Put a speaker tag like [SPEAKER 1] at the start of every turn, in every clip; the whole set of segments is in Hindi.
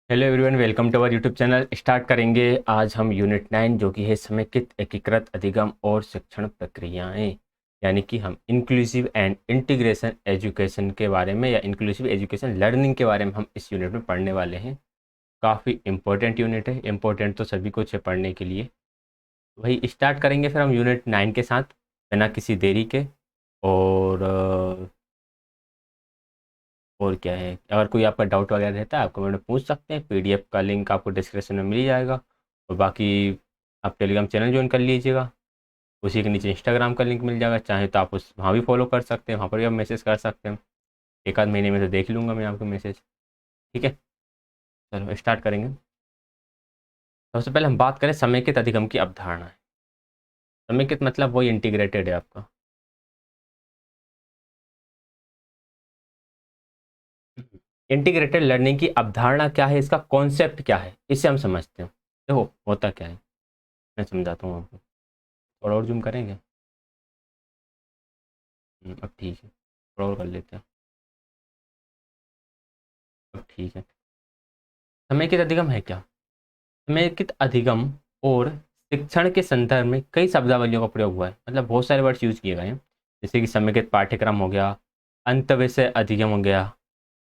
[SPEAKER 1] Hello everyone, welcome to our YouTube channel. Start करेंगे आज हम यूनिट 9 जो कि है समेकित, एकीकृत, अधिगम और शिक्षण प्रक्रियाएं। यानी कि हम इंक्लूसिव एंड इंटीग्रेशन एजुकेशन के बारे में या इंक्लूसिव एजुकेशन लर्निंग के बारे में हम इस यूनिट में पढ़ने वाले हैं। काफ़ी इंपॉर्टेंट यूनिट है, इंपॉर्टेंट तो सभी कुछ है पढ़ने के लिए। वही स्टार्ट करेंगे फिर हम यूनिट 9 के साथ बिना किसी देरी के। और और क्या है, अगर कोई आपका डाउट वगैरह रहता है आप कमेंट में पूछ सकते हैं। पीडीएफ का लिंक आपको डिस्क्रिप्शन में मिल जाएगा। और बाकी आप टेलीग्राम चैनल ज्वाइन कर लीजिएगा, उसी के नीचे इंस्टाग्राम का लिंक मिल जाएगा। चाहे तो आप उस वहाँ भी फॉलो कर सकते हैं, वहाँ पर भी आप मैसेज कर सकते हैं। एक आध महीने में तो देख लूँगा मैं आपके मैसेज। ठीक है, चलो स्टार्ट करेंगे। सबसे पहले हम बात करें समेकित अधिगम की अवधारणा है। समेकित मतलब वही इंटीग्रेटेड है आपका। इंटीग्रेटेड लर्निंग की अवधारणा क्या है, इसका कॉन्सेप्ट क्या है, इसे हम समझते हैं। देखो होता क्या है, मैं समझाता हूँ आपको। थोड़ा और जूम करेंगे। अब ठीक है, थोड़ा और कर लेते हैं। अब ठीक है। समेकित अधिगम है क्या? समेकित अधिगम और शिक्षण के संदर्भ में कई शब्दावलियों का प्रयोग हुआ है, मतलब बहुत सारे वर्ड्स यूज किए गए हैं। जैसे कि समेकित पाठ्यक्रम हो गया, अंत विषय अधिगम हो गया,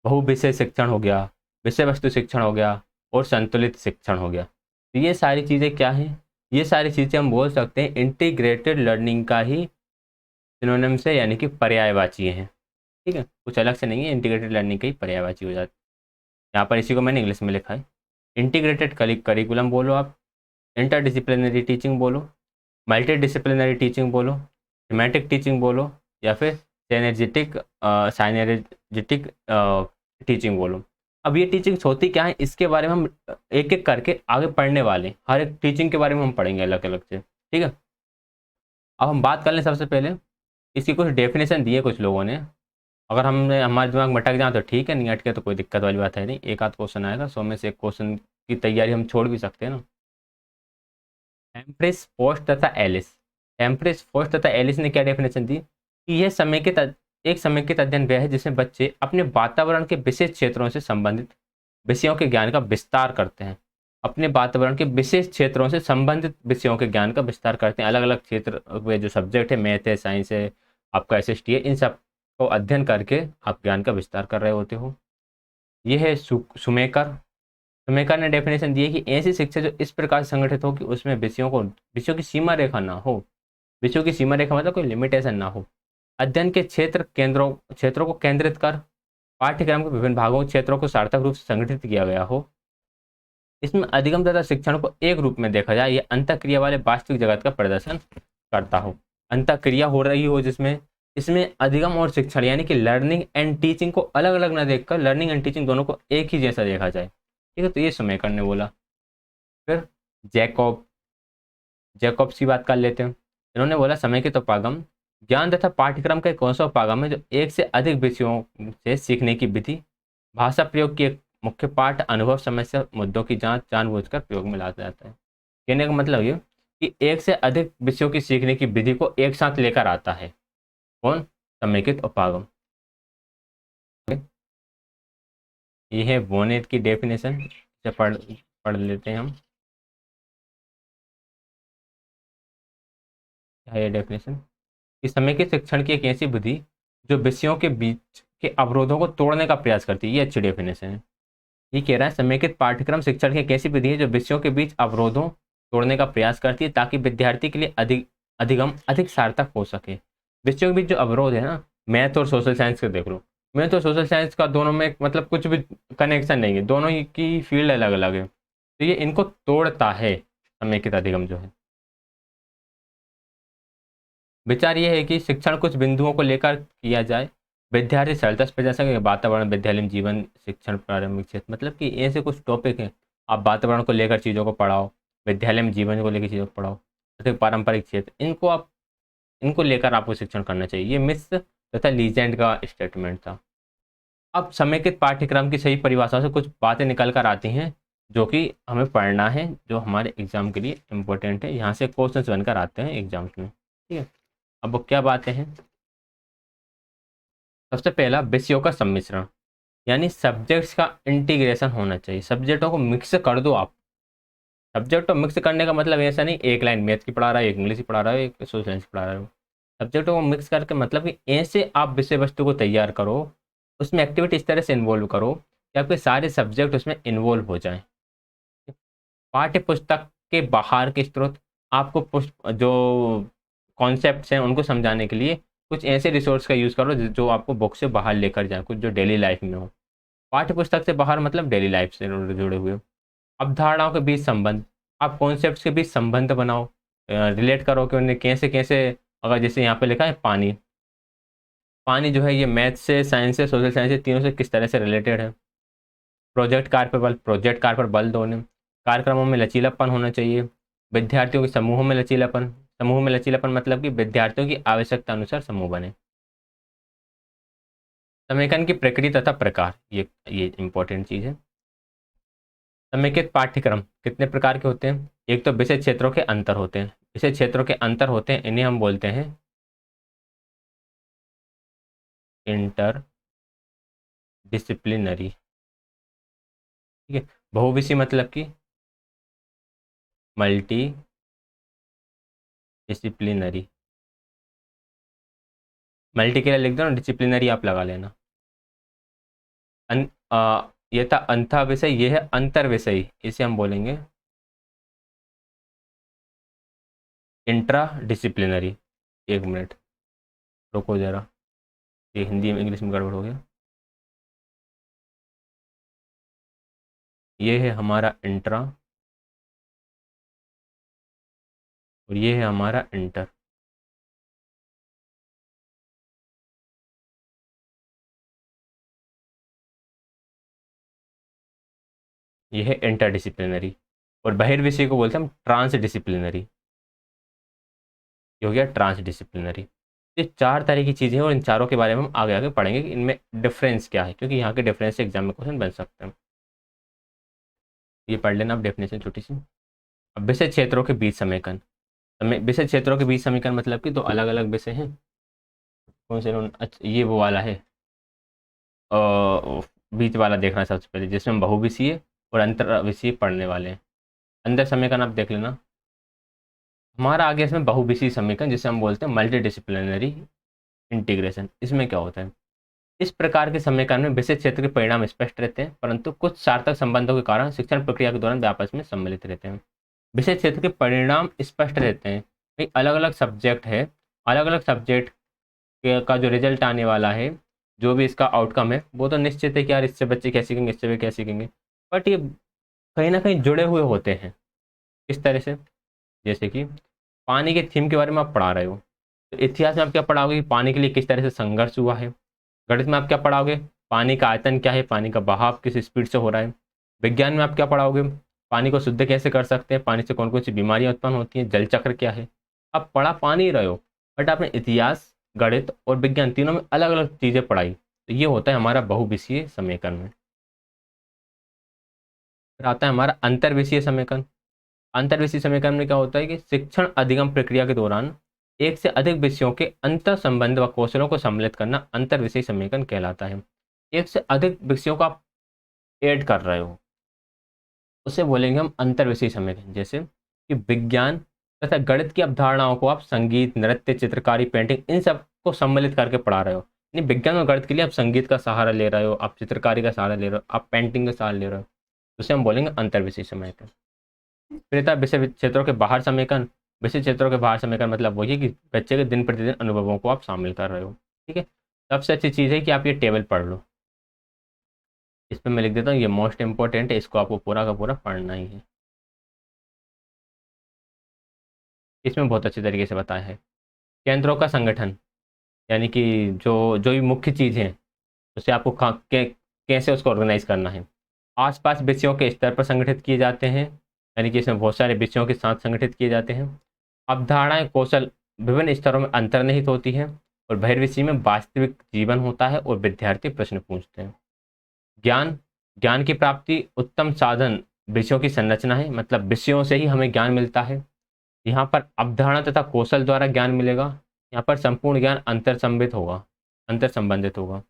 [SPEAKER 1] बहुविषय शिक्षण हो गया, विषय वस्तु शिक्षण हो गया और संतुलित शिक्षण हो गया। तो ये सारी चीज़ें क्या हैं? ये सारी चीज़ें हम बोल सकते हैं इंटीग्रेटेड लर्निंग का ही सिनोनिम से, यानी कि पर्यायवाची हैं। ठीक है, कुछ अलग से नहीं है, इंटीग्रेटेड लर्निंग का ही पर्यायवाची हो जाती है। यहाँ पर इसी को मैंने इंग्लिश में लिखा है। इंटीग्रेटेड करिकुलम बोलो आप, इंटरडिसिप्लिनरी टीचिंग बोलो, मल्टी डिसिप्लिनरी टीचिंग बोलो, थीमेटिक टीचिंग बोलो, या फिर साइनर्जेटिक टीचिंग बोलो। अब ये टीचिंग्स होती क्या है, इसके बारे में हम एक एक करके आगे पढ़ने वाले हैं। हर एक टीचिंग के बारे में हम पढ़ेंगे अलग अलग से। ठीक है, अब हम बात कर लें सबसे पहले। इसकी कुछ डेफिनेशन दी है कुछ लोगों ने। अगर हमने हमारे दिमाग में अटक जाए तो ठीक है, नहीं अटके तो कोई दिक्कत वाली बात है नहीं। एक आध क्वेश्चन आएगा, 100 में से एक क्वेश्चन की तैयारी हम छोड़ भी सकते हैं ना। एम्प्रेस पोस्ट तथा एलिस। एम्प्रेस पोस्ट तथा एलिस ने क्या डेफिनेशन दी कि यह एक समेकित अध्ययन वह है जिसमें बच्चे अपने वातावरण के विशेष क्षेत्रों से संबंधित विषयों के ज्ञान का विस्तार करते हैं। अपने वातावरण के विशेष क्षेत्रों से संबंधित विषयों के ज्ञान का विस्तार करते हैं। अलग अलग क्षेत्र में जो सब्जेक्ट है, मैथ है, साइंस है, आपका एसएसटी है, इन सब को अध्ययन करके आप ज्ञान का विस्तार कर रहे होते हो। यह है सुमेकर। सुमेकर ने डेफिनेशन दी है कि ऐसी शिक्षा जो इस प्रकार से संगठित हो कि उसमें विषयों की सीमा रेखा ना हो। विषयों की सीमा रेखा मतलब कोई लिमिटेशन ना हो। अध्ययन के क्षेत्रों को केंद्रित कर पाठ्यक्रम के विभिन्न भागों क्षेत्रों को सार्थक रूप से संगठित किया गया हो। इसमें अधिगम तथा शिक्षण को एक रूप में देखा जाए, यह अंतःक्रिया वाले वास्तविक जगत का प्रदर्शन करता हो। अंतःक्रिया हो रही हो जिसमें, इसमें अधिगम और शिक्षण यानी कि लर्निंग एंड टीचिंग को अलग अलग ना देखकर लर्निंग एंड टीचिंग दोनों को एक ही जैसा देखा जाए। ठीक है, तो ये सुमेकर ने बोला। फिर जैकॉब जैकॉब्स की बात कर लेते हैं। इन्होंने बोला समय के तो पागम ज्ञान तथा पाठ्यक्रम का एक कौन सा पागम है जो एक से अधिक विषयों से सीखने की विधि, भाषा प्रयोग की एक मुख्य पाठ, अनुभव, समस्या, मुद्दों की जांच जानबूझकर प्रयोग में लाया जाता है। कहने का मतलब ये कि एक से अधिक विषयों की सीखने की विधि को एक साथ लेकर आता है। कौन? समेकित उपागम। ये है वोनेट की डेफिनेशन, से पढ़ पढ़ लेते हैं हम। क्या है ये डेफिनेशन? कि समेकित शिक्षण की एक ऐसी विधि जो विषयों के बीच के अवरोधों को तोड़ने का प्रयास करती है। ये अच्छी डेफिनेशन है। ये कह रहा है समेकित पाठ्यक्रम शिक्षण की एक ऐसी विधि है जो विषयों के बीच अवरोधों तोड़ने का प्रयास करती है ताकि विद्यार्थी के लिए अधिगम अधिक सार्थक हो सके। विषयों के बीच जो अवरोध है ना, मैथ और सोशल साइंस का देख लो। मैथ और सोशल साइंस का दोनों में मतलब कुछ भी कनेक्शन नहीं है, दोनों ही की फील्ड अलग अलग है, तो ये इनको तोड़ता है समेकित अधिगम जो है। विचार ये है कि शिक्षण कुछ बिंदुओं को लेकर किया जाए। विद्यार्थी सरलता से जा सके। वातावरण, विद्यालय में जीवन, शिक्षण, प्रारंभिक क्षेत्र, मतलब कि ऐसे कुछ टॉपिक हैं। आप वातावरण को लेकर चीज़ों को पढ़ाओ, विद्यालय में जीवन को लेकर चीज़ों को पढ़ाओ, जैसे पारंपरिक क्षेत्र, इनको लेकर आपको शिक्षण करना चाहिए। ये मिस तथा लीजेंड का स्टेटमेंट था। अब समेकित पाठ्यक्रम की सही परिभाषा से कुछ बातें निकल कर आती हैं जो कि हमें पढ़ना है, जो हमारे एग्जाम के लिए इम्पोर्टेंट है। यहाँ से क्वेश्चंस बनकर आते हैं एग्जाम्स में। ठीक है, अब क्या बातें हैं? सबसे पहला, विषयों का सम्मिश्रण। यानी सब्जेक्ट्स का इंटीग्रेशन होना चाहिए, सब्जेक्टों को मिक्स कर दो आप। सब्जेक्ट को मिक्स करने का मतलब ऐसा नहीं एक लाइन मैथ की पढ़ा रहा है, एक इंग्लिश की पढ़ा रहा है, एक सोशल साइंस की पढ़ा रहा है। सब्जेक्टों को मिक्स करके मतलब कि ऐसे आप विषय वस्तु को तैयार करो, उसमें एक्टिविटी इस तरह से इन्वॉल्व करो कि आपके सारे सब्जेक्ट उसमें इन्वॉल्व हो जाएं। पाठ्य पुस्तक के बाहर के स्रोत, आपको जो कॉन्सेप्ट्स हैं उनको समझाने के लिए कुछ ऐसे रिसोर्स का यूज़ करो जो आपको बुक से बाहर लेकर जाए, कुछ जो डेली लाइफ में हो। पाठ्य पुस्तक से बाहर मतलब डेली लाइफ से जुड़े हुए। अवधारणाओं के बीच संबंध, आप कॉन्सेप्ट्स के बीच संबंध बनाओ, रिलेट करो कि उन्हें कैसे कैसे। अगर जैसे यहाँ पे लिखा है पानी, पानी जो है ये मैथ से, साइंस से, सोशल साइंस से, तीनों से किस तरह से रिलेटेड है। प्रोजेक्ट कार्य पर बल, प्रोजेक्ट कार्य पर बल दोने। कार्यक्रमों में लचीलापन होना चाहिए। विद्यार्थियों के समूहों में लचीलापन, समूह में लचीलापन मतलब कि विद्यार्थियों की आवश्यकता अनुसार समूह बने। समेकन की प्रकृति तथा प्रकार, ये इंपॉर्टेंट चीज़ है। समेकित पाठ्यक्रम कितने प्रकार के होते हैं? एक तो विषय क्षेत्रों के अंतर होते हैं, विषय क्षेत्रों के अंतर होते हैं, इन्हें हम बोलते हैं इंटर डिसिप्लिनरी। ठीक है। बहुविषय मतलब कि मल्टी डिसिप्लिनरी। मल्टी के लिए लिख दो ना, डिसिप्लिनरी आप लगा लेना। ये था अंतः विषय, ये है अंतर विषय, इसे हम बोलेंगे इंट्रा डिसिप्लिनरी। एक मिनट रुको जरा, ये हिंदी में इंग्लिश में गड़बड़ हो गया। ये है हमारा इंट्रा और ये है हमारा इंटर। ये है इंटर डिसिप्लिनरी। और बहिर्विषय को बोलते हैं हम ट्रांस डिसिप्लिनरी। ये हो गया ट्रांस डिसिप्लिनरी। ये चार तरह की चीज़ें हैं और इन चारों के बारे में हम आगे आगे पढ़ेंगे कि इनमें डिफरेंस क्या है, क्योंकि यहाँ के डिफरेंस से एग्जाम में क्वेश्चन बन सकते हैं। ये पढ़ लेना आप डेफिनेशन छोटी सी। अब विषय क्षेत्रों के बीच समेकन, विषय क्षेत्रों के बीच समीकरण मतलब कि दो अलग अलग विषय हैं। कौन से? अच्छा ये वो वाला है, बीच वाला देखना सबसे पहले, जिसमें हम बहुविषयीय और अंतर विषयीय पढ़ने वाले हैं। अंदर समीकरण आप देख लेना। हमारा आगे इसमें बहुविषयीय समीकरण जिसे हम बोलते हैं मल्टी डिसिप्लिनरी इंटीग्रेशन। इसमें क्या होता है? इस प्रकार के समीकरण में विषय क्षेत्र के परिणाम स्पष्ट रहते हैं, परंतु कुछ सार्थक संबंधों के कारण शिक्षण प्रक्रिया के दौरान वे आपस में सम्मिलित रहते हैं। विषय क्षेत्र के परिणाम स्पष्ट रहते हैं भाई, अलग अलग सब्जेक्ट है, अलग अलग सब्जेक्ट का जो रिजल्ट आने वाला है, जो भी इसका आउटकम है, वो तो निश्चित है कि यार इससे बच्चे क्या सीखेंगे, इससे वे क्या सीखेंगे, बट ये कहीं ना कहीं जुड़े हुए होते हैं। किस तरह से? जैसे कि पानी के थीम के बारे में आप पढ़ा रहे हो, तो इतिहास में आप क्या पढ़ाओगे कि पानी के लिए किस तरह से संघर्ष हुआ है। गणित में आप क्या पढ़ाओगे? पानी का आयतन क्या है, पानी का बहाव किस स्पीड से हो रहा है। विज्ञान में आप क्या पढ़ाओगे? पानी को शुद्ध कैसे कर सकते हैं, पानी से कौन कौन सी बीमारियां उत्पन्न होती हैं, जल चक्र क्या है। आप पढ़ा पानी रहे हो, बट आपने इतिहास, गणित और विज्ञान तीनों में अलग अलग चीज़ें पढ़ाई। तो ये होता है हमारा बहुविषयीय समीकरण में। फिर आता है हमारा अंतर्विषयीय समीकरण। अंतर्विषयीय समीकरण में क्या होता है कि शिक्षण अधिगम प्रक्रिया के दौरान एक से अधिक विषयों के अंतर संबंध व कौशलों को सम्मिलित करना अंतर्विषयीय समीकरण कहलाता है। एक से अधिक विषयों को आप ऐड कर रहे हो, उसे बोलेंगे हम अंतर्विषयीय समीकरण। जैसे कि विज्ञान तथा गणित की अवधारणाओं को आप संगीत, नृत्य, चित्रकारी, पेंटिंग, इन सब को सम्मिलित करके पढ़ा रहे हो। यानी विज्ञान और गणित के लिए आप संगीत का सहारा ले रहे हो, आप चित्रकारी का सहारा ले रहे हो, आप पेंटिंग का सहारा ले रहे हो, उसे हम बोलेंगे अंतर्विषयीय समीकरण। फिर था विषय क्षेत्रों के बाहर समीकरण। विषय क्षेत्रों के बाहर समीकरण मतलब वही है कि बच्चे के दिन प्रतिदिन अनुभवों को आप शामिल कर रहे हो। ठीक है। सबसे अच्छी चीज़ है कि आप ये टेबल पढ़ लो। इस पर मैं लिख देता हूँ, ये मोस्ट इंपॉर्टेंट है, इसको आपको पूरा का पूरा पढ़ना ही है। इसमें बहुत अच्छी तरीके से बताया है केंद्रों का संगठन, यानी कि जो भी मुख्य चीज़ है उसे आपको कैसे उसको ऑर्गेनाइज करना है। आसपास विषयों के स्तर पर संगठित किए जाते हैं, यानी कि इसमें बहुत सारे विषयों के साथ संगठित किए जाते हैं। अवधारणाएं, कौशल विभिन्न स्तरों में अंतर्निहित होती हैं और बहिर्विषय में वास्तविक जीवन होता है और विद्यार्थी प्रश्न पूछते हैं। ज्ञान, ज्ञान की प्राप्ति उत्तम साधन विषयों की संरचना है, मतलब विषयों से ही हमें ज्ञान मिलता है। यहाँ पर अवधारणा तथा कौशल द्वारा ज्ञान मिलेगा। यहाँ पर संपूर्ण ज्ञान अंतर संबंधित होगा।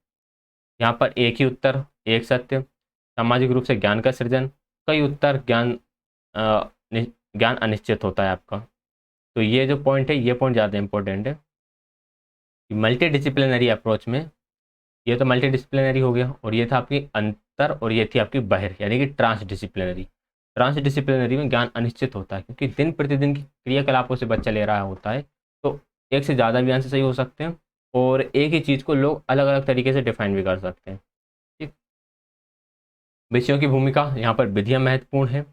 [SPEAKER 1] यहाँ पर एक ही उत्तर, एक सत्य। सामाजिक रूप से ज्ञान का सृजन, कई उत्तर, ज्ञान अनिश्चित होता है आपका। तो ये जो पॉइंट है, ये पॉइंट ज़्यादा इंपॉर्टेंट है। मल्टी डिसिप्लिनरी अप्रोच में, ये तो मल्टी डिसिप्लिनरी हो गया, और ये था आपकी अंतर, और ये थी आपकी बहिर, यानी कि ट्रांस डिसिप्लिनरी। ट्रांस डिसिप्लिनरी में ज्ञान अनिश्चित होता है, क्योंकि दिन प्रतिदिन की क्रियाकलापों से बच्चा ले रहा होता है, तो एक से ज़्यादा भी आंसर सही हो सकते हैं, और एक ही चीज़ को लोग अलग अलग तरीके से डिफाइन भी कर सकते हैं। ठीक। विषयों की भूमिका, यहाँ पर विधियाँ महत्वपूर्ण है,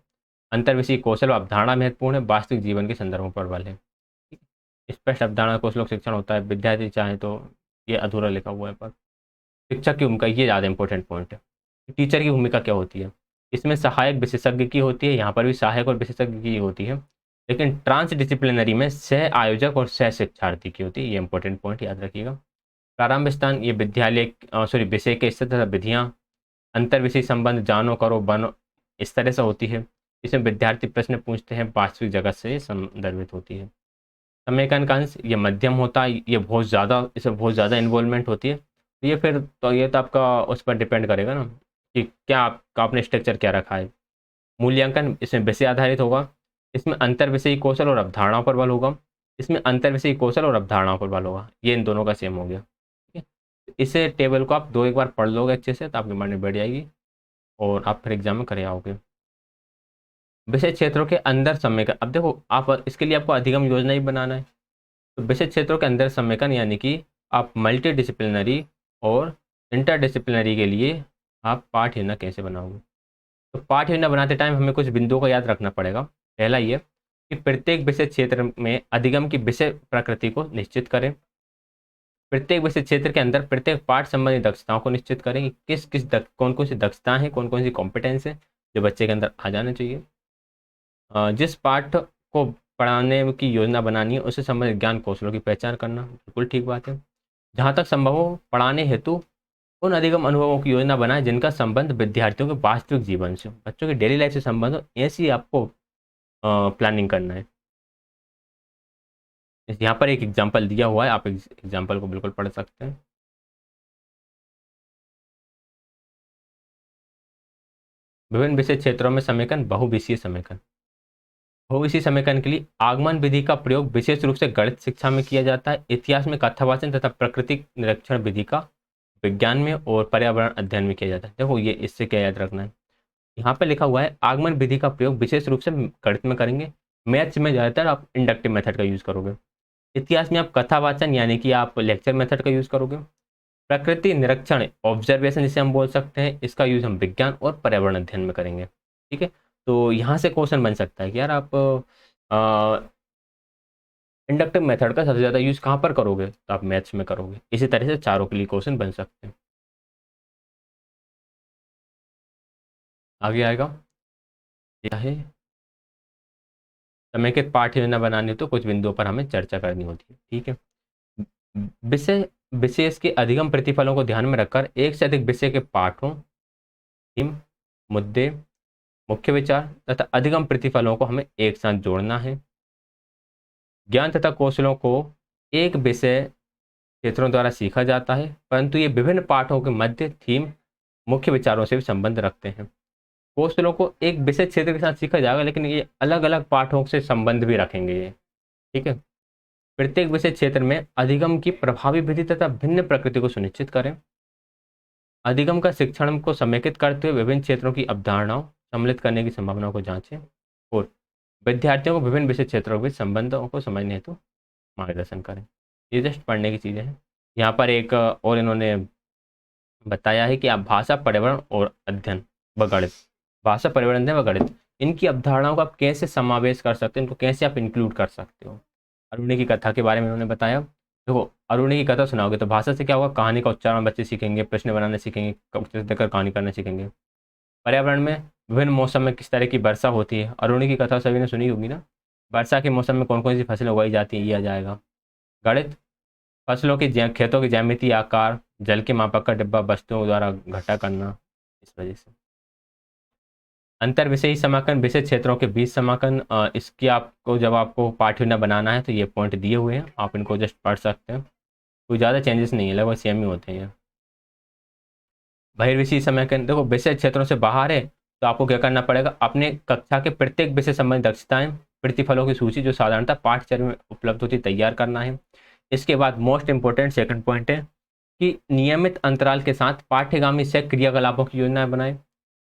[SPEAKER 1] अंतर्विषयी कौशल व अवधारणा महत्वपूर्ण है, वास्तविक जीवन के संदर्भों पर बल है। ठीक है। स्पष्ट अवधारणा कौशलों का शिक्षण होता है, विद्यार्थी चाहे तो ये अधूरा लिखा हुआ है, पर शिक्षक की भूमिका, ये ज़्यादा इंपॉर्टेंट पॉइंट है। टीचर की भूमिका क्या होती है, इसमें सहायक विशेषज्ञ की होती है, यहाँ पर भी सहायक और विशेषज्ञ की होती है, लेकिन ट्रांस डिसिप्लिनरी में सह आयोजक और सह शिक्षार्थी की होती है। ये इंपॉर्टेंट पॉइंट याद रखिएगा। प्रारंभ स्थान, ये विद्यालय विषय के स्तर तथा विधियाँ, अंतर विषय संबंध, जानो करो बनो, इस तरह से होती है। इसमें विद्यार्थी प्रश्न पूछते हैं, वास्तविक जगत से संदर्भित होती है। समेकन का अंश, ये मध्यम होता है, ये बहुत ज़्यादा, इसमें बहुत ज़्यादा इन्वॉल्वमेंट होती है। ये फिर तो ये तो आपका उस पर डिपेंड करेगा ना, कि क्या आपका आपने स्ट्रक्चर क्या रखा है। मूल्यांकन, इसमें विषय आधारित होगा, इसमें अंतर विषयी कौशल और अवधारणाओं पर बल होगा, इसमें अंतर विषयी कौशल और अवधारणाओं पर बल होगा। ये इन दोनों का सेम हो गया। ठीक है। इसे टेबल को आप 2 एक बार पढ़ लोगे अच्छे से, तो आपके माइंड में बैठ जाएगी, और आप फिर एग्जाम में करे आओगे। विषय क्षेत्रों के अंदर समेकन, अब देखो आप इसके लिए आपको अधिगम योजना ही बनाना है। तो विषय क्षेत्रों के अंदर समेकन, यानी कि आप मल्टी डिसिप्लिनरी और इंटरडिसिप्लिनरी के लिए आप पाठ योजना कैसे बनाओगे। तो पाठ योजना बनाते टाइम हमें कुछ बिंदुओं को याद रखना पड़ेगा। पहला ये कि प्रत्येक विषय क्षेत्र में अधिगम की विषय प्रकृति को निश्चित करें। प्रत्येक विषय क्षेत्र के अंदर प्रत्येक पाठ संबंधी दक्षताओं को निश्चित करें कि कौन कौन सी दक्षताएं हैं, कौन कौन सी कॉम्पिटेंस है जो बच्चे के अंदर आ जाना चाहिए। जिस पाठ को पढ़ाने की योजना बनानी है, उससे संबंधित ज्ञान कौशलों की पहचान करना, बिल्कुल ठीक बात है। जहाँ तक संभव हो, पढ़ाने हेतु उन अधिगम अनुभवों की योजना बनाएं जिनका संबंध विद्यार्थियों के वास्तविक जीवन से, बच्चों की डेली लाइफ से संबंध हो, ऐसी आपको प्लानिंग करना है। यहाँ पर एक एग्जाम्पल दिया हुआ है, आप एग्जाम्पल को बिल्कुल पढ़ सकते हैं। विभिन्न विषय क्षेत्रों में समेकन, बहुविषयीय समेकन। बहुविषयीय समेकन के लिए आगमन विधि का प्रयोग विशेष रूप से गणित शिक्षा में किया जाता है, इतिहास में कथावाचन तथा प्राकृतिक निरीक्षण विधि का विज्ञान में और पर्यावरण अध्ययन में किया जाता है। देखो ये इससे क्या याद रखना है, यहाँ पे लिखा हुआ है आगमन विधि का प्रयोग विशेष रूप से गणित में करेंगे, मैथ्स में ज़्यादातर आप इंडक्टिव मेथड का यूज़ करोगे, इतिहास में आप कथावाचन यानी कि आप लेक्चर मेथड का यूज़ करोगे, प्रकृति निरीक्षण ऑब्जर्वेशन जिसे हम बोल सकते हैं, इसका यूज़ हम विज्ञान और पर्यावरण अध्ययन में करेंगे। ठीक है। तो यहाँ से क्वेश्चन बन सकता है कि यार आप इंडक्टिव मेथड का सबसे ज़्यादा यूज़ कहाँ पर करोगे, तो आप मैथ्स में करोगे। इसी तरह से चारों के लिए क्वेश्चन बन सकते हैं। आगे आएगा क्या है, समेकित पाठ योजना बनानी तो कुछ बिंदुओं पर हमें चर्चा करनी होती है। ठीक है। विषय विशेष के अधिगम प्रतिफलों को ध्यान में रखकर एक से अधिक विषय के पाठों, थीम, मुद्दे, मुख्य विचार तथा अधिगम प्रतिफलों को हमें एक साथ जोड़ना है। ज्ञान तथा कौशलों को एक विषय क्षेत्रों द्वारा सीखा जाता है, परंतु ये विभिन्न पाठों के मध्य, थीम, मुख्य विचारों से भी संबंध रखते हैं। कौशलों को एक विषय क्षेत्र के साथ सीखा जाएगा, लेकिन ये अलग अलग पाठों से संबंध भी रखेंगे ये। ठीक है। प्रत्येक विषय क्षेत्र में अधिगम की प्रभावी विधि तथा भिन्न प्रकृति को सुनिश्चित करें। अधिगम का शिक्षण को समेकित करते हुए विभिन्न क्षेत्रों की अवधारणाओं सम्मिलित करने की संभावनाओं को जांचें, और विद्यार्थियों को विभिन्न विषय क्षेत्रों के संबंधों को समझने हेतु मार्गदर्शन करें। ये जस्ट पढ़ने की चीज़ें हैं। यहाँ पर एक और इन्होंने बताया है कि आप भाषा, पर्यावरण और अध्ययन व गणित, भाषा, पर्यावरण, अध्ययन व गणित, इनकी अवधारणाओं का आप कैसे समावेश कर सकते हैं, इनको कैसे आप इंक्लूड कर सकते हो। अरुणी की कथा के बारे में उन्होंने बताया। देखो अरुणी की कथा सुनाओगे तो भाषा से क्या होगा, कहानी का उच्चारण बच्चे सीखेंगे, प्रश्न बनाने सीखेंगे, कविता देकर कहानी करना सीखेंगे। पर्यावरण में विभिन्न मौसम में किस तरह की वर्षा होती है, अरुणी की कथा सभी ने सुनी होगी ना, वर्षा के मौसम में कौन कौन सी फसलें उगाई जाती है, ये आ जाएगा। गणित, फसलों की खेतों की ज्यामिति, आकार, जल के मापक का डिब्बा, वस्तुओं द्वारा घटा करना, इस वजह से। अंतर विषयी समाकलन, विषय क्षेत्रों के बीच समाकलन, इसकी आपको जब आपको पाठ योजना बनाना है तो ये पॉइंट दिए हुए हैं, आप इनको जस्ट पढ़ सकते हैं। कोई ज़्यादा चेंजेस नहीं है, लगभग सेम ही होते हैं ये। बहिर्विषय समय के देखो विषय क्षेत्रों से बाहर है तो आपको क्या करना पड़ेगा, अपने कक्षा के प्रत्येक विषय संबंधी दक्षताएं प्रतिफलों की सूची जो साधारणतः पाठ्यचर्या में उपलब्ध होती तैयार करना है। इसके बाद मोस्ट इंपोर्टेंट सेकंड पॉइंट है कि नियमित अंतराल के साथ पाठ्यगामी से क्रियाकलापों की योजना बनाएं।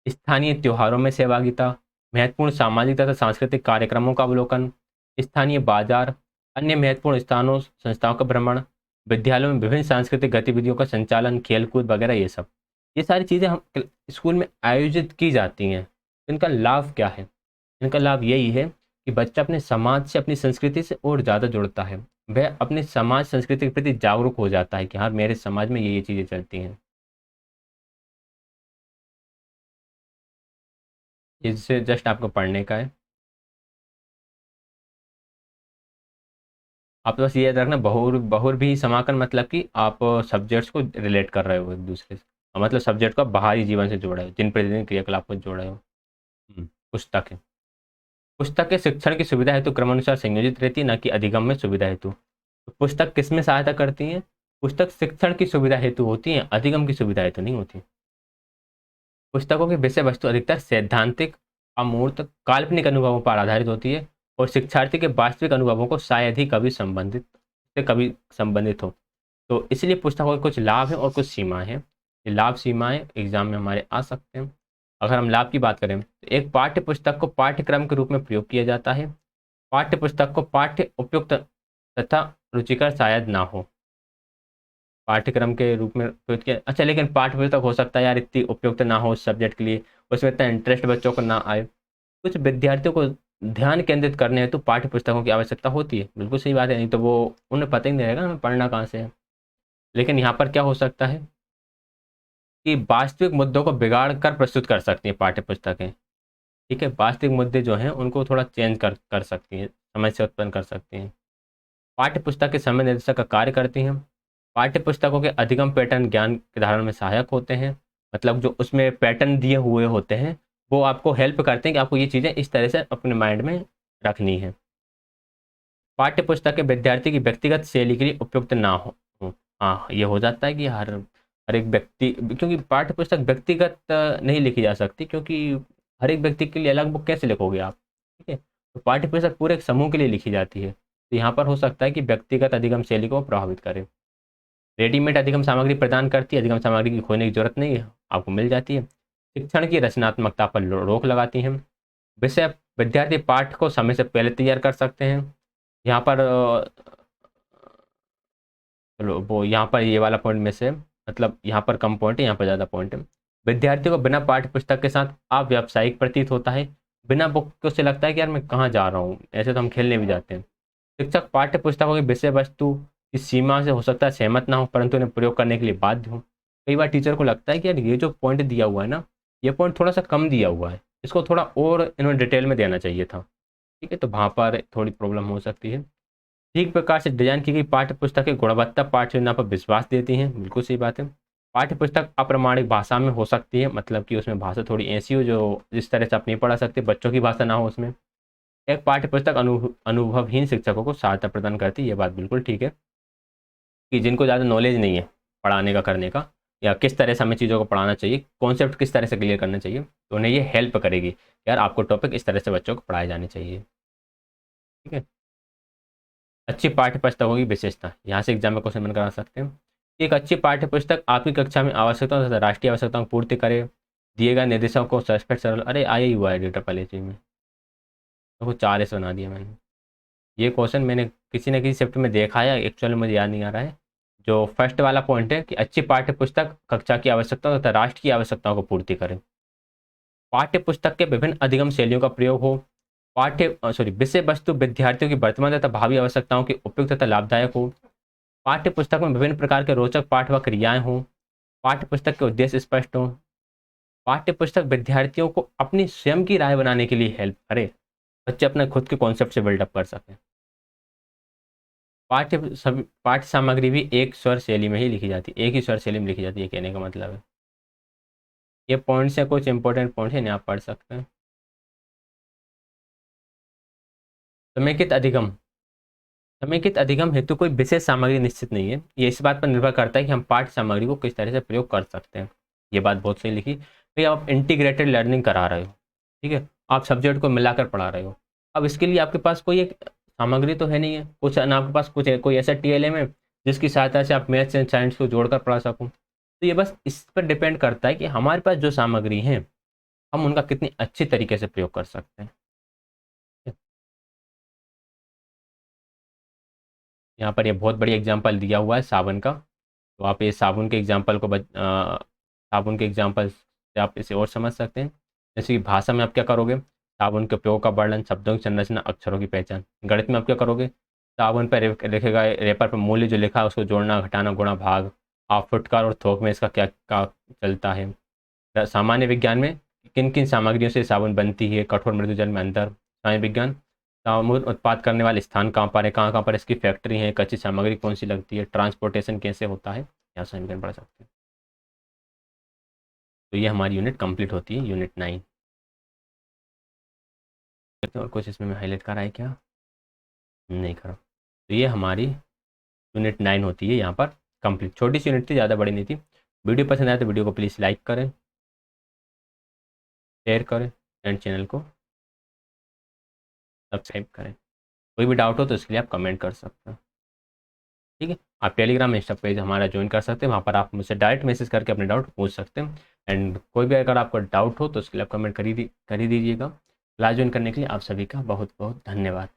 [SPEAKER 1] स्थानीय त्योहारों में सहभागिता, महत्वपूर्ण सामाजिक तथा सांस्कृतिक कार्यक्रमों का अवलोकन, स्थानीय बाजार, अन्य महत्वपूर्ण स्थानों संस्थाओं का भ्रमण, विद्यालयों में विभिन्न सांस्कृतिक गतिविधियों का संचालन, खेलकूद वगैरह, ये सारी चीज़ें हम स्कूल में आयोजित की जाती हैं। इनका लाभ क्या है? इनका लाभ यही है कि बच्चा अपने समाज से, अपनी संस्कृति से और ज़्यादा जुड़ता है। वह अपने समाज संस्कृति के प्रति जागरूक हो जाता है कि हाँ मेरे समाज में ये चीज़ें चलती हैं। इससे जस्ट आपको पढ़ने का है। आप बस ये याद रखना, बहुर बहुर भी समाकरण मतलब कि आप सब्जेक्ट्स को रिलेट कर रहे हो एक दूसरे से, मतलब सब्जेक्ट को आप बाहरी जीवन से जोड़ा हो, दिन प्रतिदिन क्रियाकलाप को जोड़ा हो। पुस्तक है, पुस्तक के शिक्षण की सुविधा हेतु क्रमानुसार संयोजित रहती है, न कि अधिगम में सुविधा हेतु। तो पुस्तक किस में सहायता करती है? पुस्तक शिक्षण की सुविधा हेतु होती है, अधिगम की सुविधा हेतु नहीं होती। पुस्तकों की विषय वस्तु अधिकतर सैद्धांतिक, अमूर्त, काल्पनिक अनुभवों पर आधारित होती है और शिक्षार्थी के वास्तविक अनुभवों को शायद ही कभी संबंधित हो। तो इसलिए पुस्तकों के कुछ लाभ हैं और कुछ सीमाएं हैं। ये लाभ सीमाएं एग्जाम में हमारे आ सकते हैं। अगर हम लाभ की बात करें तो एक पाठ्य पुस्तक को पाठ्यक्रम के रूप में प्रयोग किया जाता है। पाठ्य पुस्तक को पाठ्य उपयुक्त तथा रुचिकर शायद ना हो, पाठ्यक्रम के रूप में प्रयोग किया। अच्छा, लेकिन पाठ्य पुस्तक हो सकता है यार इतनी उपयुक्त ना हो उस सब्जेक्ट के लिए, उसमें इतना इंटरेस्ट बच्चों को ना आए। कुछ विद्यार्थियों को ध्यान केंद्रित करने हेतु तो पाठ्य पुस्तकों की आवश्यकता होती है, बिल्कुल सही बात है, नहीं तो वो उन्हें पता ही नहीं रहेगा हमें पढ़ना कहाँ से है। लेकिन यहाँ पर क्या हो सकता है कि वास्तविक मुद्दों को बिगाड़ कर प्रस्तुत कर सकती हैं पाठ्य पुस्तकें। ठीक है, वास्तविक मुद्दे जो हैं उनको थोड़ा चेंज कर कर सकती हैं, समस्या उत्पन्न कर सकती हैं। पाठ्य पुस्तक के समय निर्देशक का कार्य करती हैं। पाठ्य पुस्तकों के अधिगम पैटर्न ज्ञान के धारण में सहायक होते हैं, मतलब जो उसमें पैटर्न दिए हुए होते हैं वो आपको हेल्प करते हैं कि आपको ये चीज़ें इस तरह से अपने माइंड में रखनी है। पाठ्य पुस्तक के विद्यार्थी की व्यक्तिगत शैली के लिए उपयुक्त ना हो। हाँ, ये हो जाता है कि हर हर एक व्यक्ति, क्योंकि पाठ्य पुस्तक व्यक्तिगत नहीं लिखी जा सकती, क्योंकि हर एक व्यक्ति के लिए अलग बुक कैसे लिखोगे आप? ठीक है, तो पाठ्य पुस्तक पूरे एक समूह के लिए लिखी जाती है। तो यहाँ पर हो सकता है कि व्यक्तिगत अधिगम शैली को प्रभावित करे। रेडीमेड अधिगम सामग्री प्रदान करती है, अधिगम सामग्री की खोने की जरूरत नहीं है, आपको मिल जाती है। शिक्षण की रचनात्मकता पर रोक लगाती हैं। विषय विद्यार्थी पाठ को समय से पहले तैयार कर सकते हैं। यहाँ पर चलो वो यहाँ पर ये वाला पॉइंट में से, मतलब यहाँ पर कम पॉइंट है, यहाँ पर ज़्यादा पॉइंट है। विद्यार्थियों को बिना पाठ्य पुस्तक के साथ अव्यावसायिक प्रतीत होता है। बिना बुक को से लगता है कि यार मैं कहाँ जा रहा हूँ, ऐसे तो हम खेलने भी जाते हैं। शिक्षक पाठ्य पुस्तकों की विषय वस्तु की सीमा से हो सकता है सहमत ना हो, परंतु उन्हें प्रयोग करने के लिए बाध्य हो। कई बार टीचर को लगता है कि यार ये जो पॉइंट दिया हुआ है ना, ये पॉइंट थोड़ा सा कम दिया हुआ है, इसको थोड़ा और इन्होंने डिटेल में देना चाहिए था। ठीक है, तो वहाँ पर थोड़ी प्रॉब्लम हो सकती है। ठीक प्रकार से डिजाइन की गई पाठ्य पुस्तकें गुणवत्ता पाठ्य योजना पर विश्वास देती हैं, बिल्कुल सही बात है। पाठ्य पुस्तक अप्रमाणिक भाषा में हो सकती है, मतलब कि उसमें भाषा थोड़ी ऐसी हो जो जिस तरह से आप नहीं पढ़ा सकते, बच्चों की भाषा ना हो उसमें। एक पाठ्य पुस्तक अनुभवहीन शिक्षकों को सहायता प्रदान करती है, ये बात बिल्कुल ठीक है कि जिनको ज़्यादा नॉलेज नहीं है पढ़ाने का, करने का, या किस तरह से हमें चीज़ों को पढ़ाना चाहिए, कॉन्सेप्ट किस तरह से क्लियर करना चाहिए, तो उन्हें ये हेल्प करेगी यार आपको टॉपिक इस तरह से बच्चों को पढ़ाए जाने चाहिए। ठीक है, अच्छी पाठ्य पुस्तकों की विशेषता, यहाँ से एग्जाम में क्वेश्चन बन करा सकते हैं। एक अच्छी पाठ्य पुस्तक आपकी कक्षा में आवश्यकताओं तथा राष्ट्रीय आवश्यकताओं को पूर्ति करे, दिए गए निर्देशों को सस्पेक्ट सरल, अरे आया ही हुआ है डेटा पॉलिसी में, तो 4 बना दिया मैंने। ये क्वेश्चन मैंने किसी न किसी शिफ्ट में देखा है, एक्चुअली मुझे याद नहीं आ रहा है। जो फर्स्ट वाला पॉइंट है कि अच्छी पाठ्य पुस्तक कक्षा की आवश्यकताओं तथा राष्ट्र की आवश्यकताओं को पूर्ति करे। पाठ्य पुस्तक के विभिन्न अधिगम शैलियों का प्रयोग हो। विषय वस्तु विद्यार्थियों की वर्तमान तथा भावी आवश्यकताओं के उपयुक्त तथा लाभदायक हो। पाठ्य पुस्तक में विभिन्न प्रकार के रोचक पाठ व क्रियाएं हों। पाठ्य पुस्तक के उद्देश्य स्पष्ट हों। पाठ्य पुस्तक विद्यार्थियों को अपनी स्वयं की राय बनाने के लिए हेल्प करे, बच्चे अपने खुद के कॉन्सेप्ट से बिल्डअप कर सकें। पाठ्य सामग्री भी एक स्वर शैली में ही लिखी जाती है, एक ही स्वर शैली में लिखी जाती है, कहने का मतलब है। ये पॉइंट्स हैं, कुछ इंपॉर्टेंट पॉइंट्स हैं, आप पढ़ सकते हैं। समेकित अधिगम, समेकित अधिगम हेतु कोई विशेष सामग्री निश्चित नहीं है, ये इस बात पर निर्भर करता है कि हम पाठ्य सामग्री को किस तरह से प्रयोग कर सकते हैं। ये बात बहुत सही लिखी भाई, आप इंटीग्रेटेड लर्निंग करा रहे हो, ठीक है, आप सब्जेक्ट को मिलाकर पढ़ा रहे हो। अब इसके लिए आपके पास कोई एक सामग्री तो है नहीं है, कुछ ना आपके पास कुछ है, कोई ऐसा टीएलएम है जिसकी सहायता से आप मैथ्स एंड साइंस को जोड़कर पढ़ा सको। तो ये बस इस पर डिपेंड करता है कि हमारे पास जो सामग्री है हम उनका कितनी अच्छी तरीके से प्रयोग कर सकते हैं। यहाँ पर ये बहुत बड़ी एग्जांपल दिया हुआ है साबुन का, तो आप ये साबुन के एग्जांपल को साबुन के एग्जांपल से आप इसे और समझ सकते हैं। जैसे कि भाषा में आप क्या करोगे, साबुन के उपयोग का वर्णन, शब्दों की संरचना, अक्षरों की पहचान। गणित में आप क्या करोगे, साबुन पर लिखेगा, रेपर पर मूल्य जो लिखा है उसको जोड़ना, घटाना, गुणा, भाग। आप फुटकर और थोक में इसका क्या क्या चलता है। सामान्य विज्ञान में किन किन सामग्रियों से साबुन बनती है, कठोर मृदु जल में अंतर। सामान्य विज्ञान, साबुन उत्पाद करने वाले स्थान कहाँ पर है, कहाँ कहाँ पर इसकी फैक्ट्री है, कच्ची सामग्री कौन सी लगती है, ट्रांसपोर्टेशन कैसे होता है, यहाँ सामान्य विज्ञान पढ़ सकते हैं। तो ये हमारी यूनिट कंप्लीट होती है, यूनिट 9। और कुछ इसमें मैं हाईलाइट करा है क्या, नहीं करा। तो ये हमारी यूनिट 9 होती है यहाँ पर कंप्लीट। छोटी सी यूनिट थी, ज़्यादा बड़ी नहीं थी। वीडियो पसंद आए तो वीडियो को प्लीज़ लाइक करें, शेयर करें एंड चैनल को सब्सक्राइब करें। कोई भी डाउट हो तो इसके लिए आप कमेंट कर सकते हैं, ठीक है। आप टेलीग्राम इंस्टा पेज हमारा ज्वाइन कर सकते हैं, वहाँ पर आप मुझसे डायरेक्ट मैसेज करके अपने डाउट पूछ सकते हैं। एंड कोई भी अगर आपको डाउट हो तो उसके लिए आप कमेंट कर ही दीजिएगा। क्लास ज्वाइन करने के लिए आप सभी का बहुत बहुत धन्यवाद।